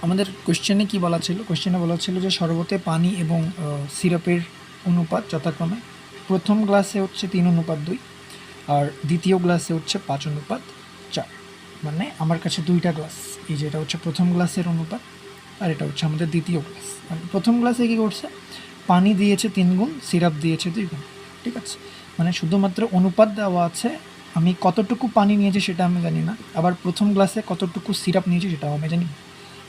আমাদের কোশ্চেনে কি বলা ছিল, কোশ্চেনে বলা ছিল যে শরবতে পানি এবং সিরাপের অনুপাত যথাক্রমে প্রথম গ্লাসে হচ্ছে 3:2 আর দ্বিতীয় গ্লাসে হচ্ছে 5:4। মানে আমার কাছে দুইটা গ্লাস, এই যেটা হচ্ছে প্রথম গ্লাসের অনুপাত আর এটা হচ্ছে আমাদের দ্বিতীয় গ্লাস। মানে প্রথম গ্লাসে কী করছে, পানি দিয়েছে 3 গুণ, সিরাপ দিয়েছে 2 গুণ। ঠিক আছে, মানে শুধুমাত্র অনুপাত দেওয়া আছে, আমি কতটুকু পানি নিয়েছি সেটা আমি জানি না, আবার প্রথম গ্লাসে কতটুকু সিরাপ নিয়েছি সেটাও আমি জানি না।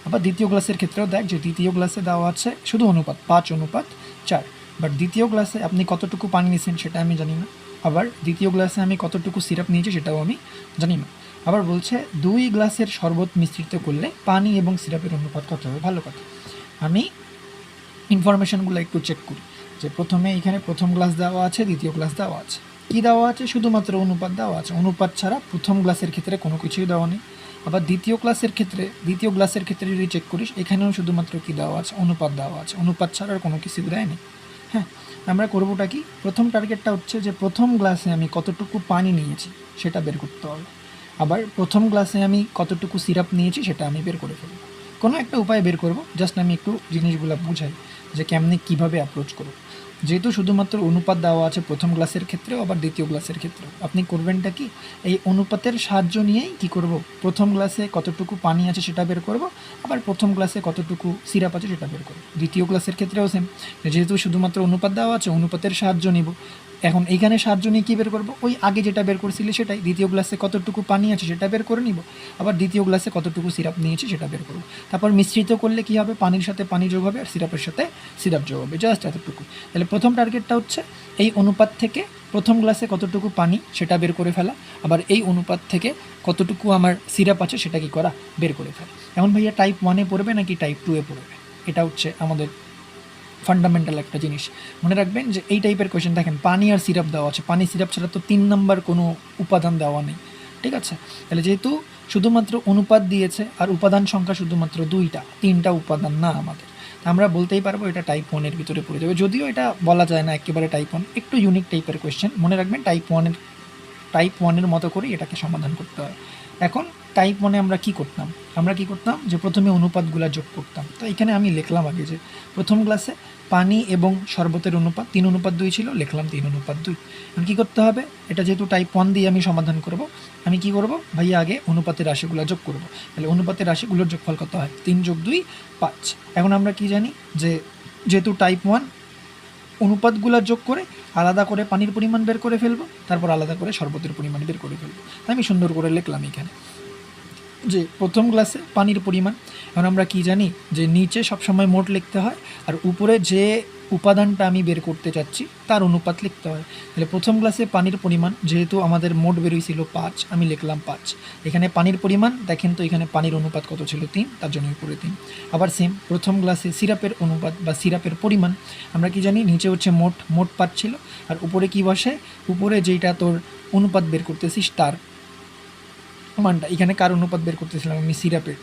আবার দ্বিতীয় গ্লাসের ক্ষেত্রেও দেখ যে দ্বিতীয় গ্লাসে দেওয়া আছে শুধু অনুপাত 5:4, বাট দ্বিতীয় গ্লাসে আপনি কতটুকু পানি নিয়েছেন সেটা আমি জানি না, আবার দ্বিতীয় গ্লাসে আমি কতটুকু সিরাপ নিয়েছি সেটাও আমি জানি না। আবার বলছে 2 গ্লাসের শরবত মিশ্রিত করলে পানি এবং সিরাপের অনুপাত কত হবে। ভালো কথা, আমি ইনফরমেশানগুলো একটু চেক করি যে প্রথমে এখানে প্রথম গ্লাস দেওয়া আছে, দ্বিতীয় গ্লাস দেওয়া আছে, কী দেওয়া আছে, শুধুমাত্র অনুপাত দেওয়া আছে। অনুপাত ছাড়া প্রথম গ্লাসের ক্ষেত্রে কোনো কিছুই দেওয়া নেই। আবার দ্বিতীয় গ্লাসের ক্ষেত্রে যদি চেক করিস, এখানেও শুধুমাত্র কী দেওয়া আছে, অনুপাত দেওয়া আছে, অনুপাত ছাড়া আর কোনো কিছু দেয়নি। হ্যাঁ, আমরা করবোটা কি, প্রথম টার্গেটটা হচ্ছে যে প্রথম গ্লাসে আমি কতটুকু পানি নিয়েছি সেটা বের করতে হবে, আবার প্রথম গ্লাসে আমি কতটুকু সিরাপ নিয়েছি সেটা আমি বের করে ফেলবো। কোনো একটা উপায় বের করব, জাস্ট আমি একটু জিনিসগুলো বুঝাই যে কেমনে কীভাবে অ্যাপ্রোচ করব। যেহেতু শুধুমাত্র অনুপাত দেওয়া আছে প্রথম গ্লাসের ক্ষেত্রেও আবার দ্বিতীয় গ্লাসের ক্ষেত্রেও, আপনি করবেনটা কি, এই অনুপাতের সাহায্য নিয়েই কী করব, প্রথম গ্লাসে কতটুকু পানি আছে সেটা বের করব, আবার প্রথম গ্লাসে কতটুকু সিরাপ আছে সেটা বের করব। দ্বিতীয় গ্লাসের ক্ষেত্রেও সেম, যেহেতু শুধুমাত্র অনুপাত দেওয়া আছে অনুপাতের সাহায্য নিব। এখন এইখানে সাহায্য নিয়ে কী বের করব, ওই আগে যেটা বের করছিলে সেটাই, দ্বিতীয় গ্লাসে কতটুকু পানি আছে সেটা বের করে নিব, আবার দ্বিতীয় গ্লাসে কতটুকু সিরাপ নিয়েছি সেটা বের করব। তারপর মিশ্রিত করলে কী হবে, পানির সাথে পানি যোগ হবে আর সিরাপের সাথে সিরাপ যোগ হবে, জাস্ট এতটুকু। তাহলে প্রথম টার্গেটটা হচ্ছে এই অনুপাত থেকে প্রথম গ্লাসে কতটুকু পানি সেটা বের করে ফেলা, আবার এই অনুপাত থেকে কতটুকু আমার সিরাপ আছে সেটা কী করা, বের করে ফেলা। এখন ভাইয়া টাইপ 1-এ পড়বে নাকি টাইপ 2-এ পড়বে, এটা হচ্ছে আমাদের ফান্ডামেন্টাল একটা জিনিস মনে রাখবেন যে এই টাইপের কোয়েশ্চেন দেখেন পানি আর সিরাপ দেওয়া আছে, পানি সিরাপ ছাড়া তো 3 নাম্বার কোনো উপাদান দেওয়া নেই। ঠিক আছে, তাহলে যেহেতু শুধুমাত্র অনুপাত দিয়েছে আর উপাদান সংখ্যা শুধুমাত্র 2টা, 3টা উপাদান না আমাদের, আমরা বলতেই পারবো এটা টাইপ 1-এর ভিতরে পড়ে যাবে। যদিও এটা বলা যায় না একেবারে টাইপ 1, একটু ইউনিক টাইপের কোয়েশ্চেন, মনে রাখবেন টাইপ 1-এর মতো করে এটাকে সমাধান করতে হয়। এখন টাইপ 1-এ আমরা কী করতাম, যে প্রথমে অনুপাতগুলো যোগ করতাম। তো এখানে আমি লিখলাম আগে যে প্রথম গ্লাসে পানি এবং শরবতের অনুপাত 3:2 ছিল, লিখলাম 3:2। এখন কী করতে হবে, এটা যেহেতু টাইপ 1 দিয়ে আমি সমাধান করব, আমি কি করব ভাইয়া, আগে অনুপাতের রাশিগুলো যোগ করব। তাহলে অনুপাতের রাশিগুলোর যোগফল কত হয়, 3 + 2 5। এখন আমরা কি জানি যে যেহেতু টাইপ 1, অনুপাতগুলো যোগ করে আলাদা করে পানির পরিমাণ বের করে ফেলবো, তারপর আলাদা করে শরবতের পরিমাণ বের করে ফেলবো। তাই আমি সুন্দর করে লিখলাম এখানে যে প্রথম গ্লাসে পানির পরিমাণ। এখন আমরা কি জানি যে নিচে সবসময় মোট লিখতে হয় আর উপরে যে উপাদানটা আমি বের করতে চাচ্ছি তার অনুপাত লিখতে হয়। তাহলে প্রথম গ্লাসে পানির পরিমাণ, যেহেতু আমাদের মোট বেরোইছিল 5, আমি লিখলাম 5। এখানে পানির পরিমাণ দেখেন তো, এখানে পানির অনুপাত কত ছিল, 3, তার জন্য উপরে 3। আবার সেম প্রথম গ্লাসে সিরাপের অনুপাত বা সিরাপের পরিমাণ, আমরা কি জানি নিচে হচ্ছে মোট 5 ছিল আর উপরে কি বসে, উপরে যেইটা তোর অনুপাত বের করতেছিস তার মানটা, এখানে কার অনুপাত বের করতেছিলাম আমি,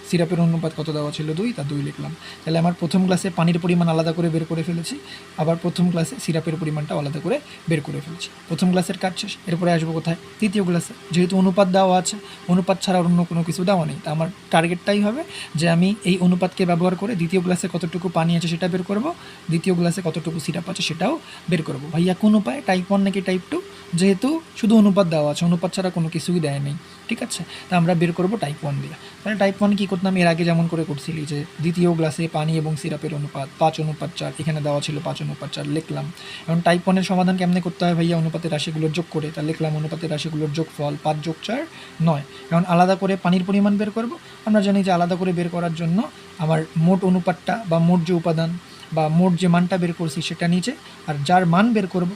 সিরাপের অনুপাত কত দেওয়া ছিল, 2, তা 2 লিখলাম। তাহলে আমার প্রথম গ্লাসে পানির পরিমাণ আলাদা করে বের করে ফেলেছি, আবার প্রথম গ্লাসে সিরাপের পরিমাণটা আলাদা করে বের করে ফেলেছি। প্রথম গ্লাসের কাজ শেষ, এরপরে আসবো কোথায়, দ্বিতীয় গ্লাসে। যেহেতু অনুপাত দেওয়া আছে, অনুপাত ছাড়া অন্য কোনো কিছু দেওয়া নেই, তা আমার টার্গেটটাই হবে যে আমি এই অনুপাতকে ব্যবহার করে দ্বিতীয় গ্লাসে কতটুকু পানি আছে সেটা বের করব, দ্বিতীয় গ্লাসে কতটুকু সিরাপ আছে সেটাও বের করব। ভাইয়া কোন উপায়, টাইপ 1 নাকি টাইপ 2? যেহেতু শুধু অনুপাত দেওয়া আছে, অনুপাত ছাড়া কোনো কিছুই দেয় নেই। ঠিক আছে, তা আমরা বের করবো টাইপ 1 দিয়ে। তাহলে টাইপ 1 কী করতাম, এর আগে যেমন করে করছিলি যে দ্বিতীয় গ্লাসে পানি এবং সিরাপের অনুপাত 5:4, এখানে দেওয়া ছিল 5:4 লিখলাম। এখন টাইপ 1-এর সমাধান কেমনে করতে হয় ভাইয়া, অনুপাতের রাশিগুলোর যোগ করে, তা লিখলাম অনুপাতের রাশিগুলোর যোগফল 5 + 4 9। এখন আলাদা করে পানির পরিমাণ বের করব। আমরা জানি যে আলাদা করে বের করার জন্য আমার মোট অনুপাতটা বা মোট যে উপাদান বা মোট যে মানটা বের করছি সেটা নিচে, আর যার মান বের করব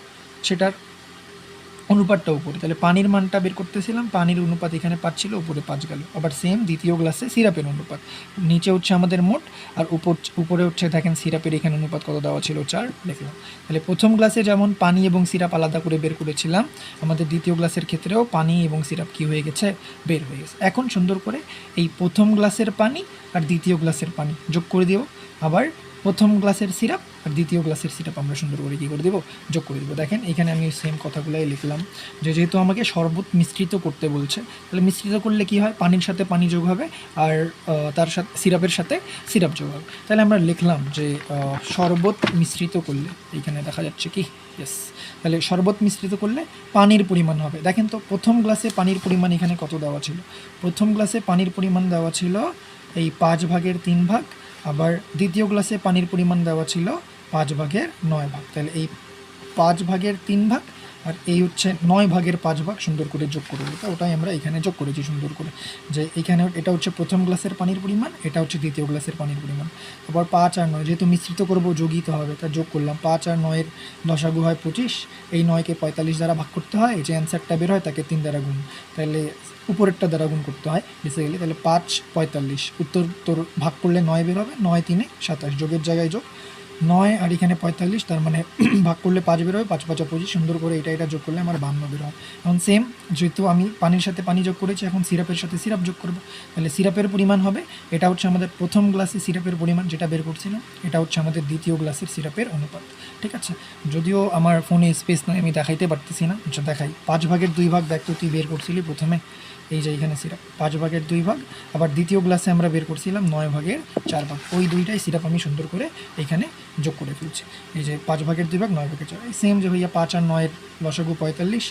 সেটার অনুপাতটা উপরে। তাহলে পানির মানটা বের করতেছিলাম, পানির অনুপাত এখানে 5 ছিল, উপরে 5 গেল। আবার সেম দ্বিতীয় গ্লাসে সিরাপের অনুপাত, নিচে হচ্ছে আমাদের মোট আর উপরে হচ্ছে দেখেন সিরাপের এখানে অনুপাত কত দেওয়া ছিল, 4 লিখলাম। তাহলে প্রথম গ্লাসে যেমন পানি এবং সিরাপ আলাদা করে বের করেছিলাম, আমাদের দ্বিতীয় গ্লাসের ক্ষেত্রেও পানি এবং সিরাপ কী হয়ে গেছে, বের হয়ে গেছে। এখন সুন্দর করে এই প্রথম গ্লাসের পানি আর দ্বিতীয় গ্লাসের পানি যোগ করে দিও, আবার প্রথম গ্লাসের সিরাপ আর দ্বিতীয় গ্লাসের সিরাপ আমরা সুন্দর করে কী করে দেবো, যোগ করে দেবো। দেখেন এখানে আমি সেম কথাগুলোই লিখলাম যে যেহেতু আমাকে শরবত মিশ্রিত করতে বলছে, তাহলে মিশ্রিত করলে কী হয়, পানির সাথে পানি যোগ হবে আর তার সাথে সিরাপের সাথে সিরাপ যোগ হবে। তাহলে আমরা লিখলাম যে শরবত মিশ্রিত করলে, এইখানে দেখা যাচ্ছে কি, ইয়েস, তাহলে শরবত মিশ্রিত করলে পানির পরিমাণ হবে। দেখেন তো প্রথম গ্লাসে পানির পরিমাণ এখানে কত দেওয়া ছিল, প্রথম গ্লাসে পানির পরিমাণ দেওয়া ছিল এই 5/3 আবার দ্বিতীয় গ্লাসে পানির পরিমাণ দেওয়া ছিল 5/9। তাহলে এই 5/3 আর এই হচ্ছে 9/5 সুন্দর করে যোগ করে দিতে, ওটাই আমরা এখানে যোগ করেছি সুন্দর করে, যে এখানে এটা হচ্ছে প্রথম গ্লাসের পানির পরিমাণ, এটা হচ্ছে দ্বিতীয় গ্লাসের পানির পরিমাণ। তারপর 5 আর 9 যেহেতু মিশ্রিত করবো যোগই তো হবে, তা যোগ করলাম। 5 আর 9-এর লসাগু হয় 25, এই 9-কে 45 দ্বারা ভাগ করতে হয়, যে অ্যান্সারটা বের হয় তাকে 3 দ্বারা গুণ, তাহলে উপরেরটা দ্বারা গুণ করতে হয় বেসিক্যালি। তাহলে 5 45 উত্তর তোর ভাগ করলে 9 বের হবে, 9 3 27, যোগের জায়গায় যোগ 9 আর এখানে 45, তার মানে ভাগ করলে 5 বের হবে, 5 5 25, সুন্দর করে এটা যোগ করলে আমার 52 বের হয়। এখন সেম যেহেতু আমি পানির সাথে পানি যোগ করেছি, এখন সিরাপের সাথে সিরাপ যোগ করবো, তাহলে সিরাপের পরিমাণ হবে, এটা হচ্ছে আমাদের প্রথম গ্লাসে সিরাপের পরিমাণ যেটা বের করছিলাম, এটা হচ্ছে আমাদের দ্বিতীয় গ্লাসের সিরাপের অনুপাত। ঠিক আছে, যদিও আমার ফোনে স্পেস নয় আমি দেখাইতে পারতেছি না, আচ্ছা দেখাই। 5/2 দেখ তো তুই বের করছিলি প্রথমে, এই যে এখানে সিরাপ 5/2, আবার দ্বিতীয় গ্লাসে আমরা বের করছিলাম 9/4, ওই দুইটাই সিরাপ আমি সুন্দর করে এখানে যোগ করে ফেলছি। এই যে 5/2, 9/4, এই সেম যে ভাইয়া 5 আর 9-এর লসাগু 45,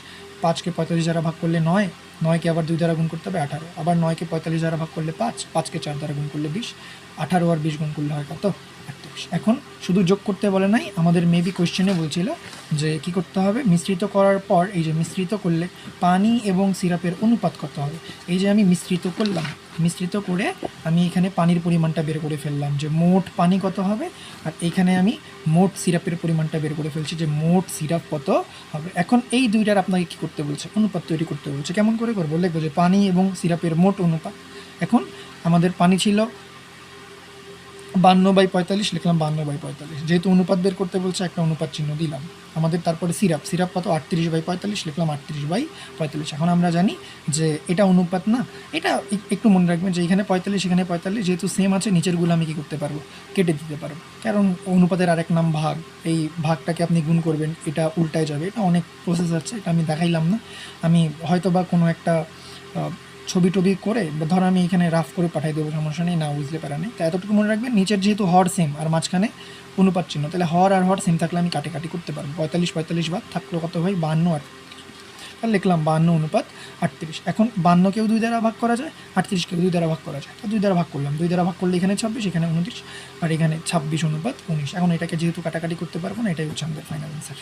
5-কে 45 দ্বারা ভাগ করলে 9, 9-কে আবার 2 দ্বারা গুণ করতে হবে 18, আবার 9-কে 45 দ্বারা ভাগ করলে 5, 5-কে 4 দ্বারা গুণ করলে 20, 18 আর 20 গুণ করলে হয় কত, 38। এখন শুধু যোগ করতে বলে নাই, আমাদের মেবি কোয়েশ্চেনে বলছিল যে কি করতে হবে, মিশ্রিত করার পর এই যে মিশ্রিত করলে পানি এবং সিরাপের অনুপাত কত হবে। এই যে আমি মিশ্রিত করলাম, মিশ্রিত করে আমি এখানে পানির পরিমাণটা বের করে ফেললাম যে মোট পানি কত হবে, আর এইখানে আমি মোট সিরাপের পরিমাণটা বের করে ফেলছি যে মোট সিরাপ কত হবে। এখন এই দুইটার আপনাকে কী করতে বলছে, অনুপাত তৈরি করতে বলছে। কেমন করে করবো, লিখবো যে পানি এবং সিরাপের মোট অনুপাত। এখন আমাদের পানি ছিল 52/45, লিখলাম 52/45, যেহেতু অনুপাত বের করতে বলছে একটা অনুপাত চিহ্ন দিলাম। আমাদের তারপরে সিরাপ কত, 38/45, লিখলাম 38/45। এখন আমরা জানি যে এটা অনুপাত না, এটা একটু মনে রাখবেন যে এখানে 45 এখানে 45, যেহেতু সেম আছে নিচেরগুলো আমি কী করতে পারবো, কেটে দিতে পারবো, কারণ অনুপাতের আরেক নাম ভাগ, এই ভাগটাকে আপনি গুণ করবেন, এটা উল্টায় যাবে, এটা অনেক প্রসেস আছে, এটা আমি দেখাইলাম না। আমি হয়তো বা কোনো একটা ছবি টবি করে ধর আমি এখানে রাফ করে পাঠিয়ে দেবো, সমস্যা নেই, না বুঝতে পারা নেই। তো এতটুকু মনে রাখবেন, নিচের যেহেতু হর সেম আর মাঝখানে অনুপাত চিহ্ন, তাহলে হর আর হর সেম থাকলে আমি কাটি করতে পারবো। 45 বাদ থাকলো কত ভাই, 52 আর তাহলে লিখলাম 52/38। এখন 52-কেও 2 দ্বারা ভাগ করা যায়, 38-কেও 2 দ্বারা ভাগ করা যায়, তো 2 দ্বারা ভাগ করলাম, 2 দ্বারা ভাগ করলে এখানে 26, এখানে 29, আর এখানে 26/19। এখন এটাকে যেহেতু কাটাকাটি করতে পারবো না, এটাই হচ্ছে আমাদের ফাইনাল অ্যান্সার।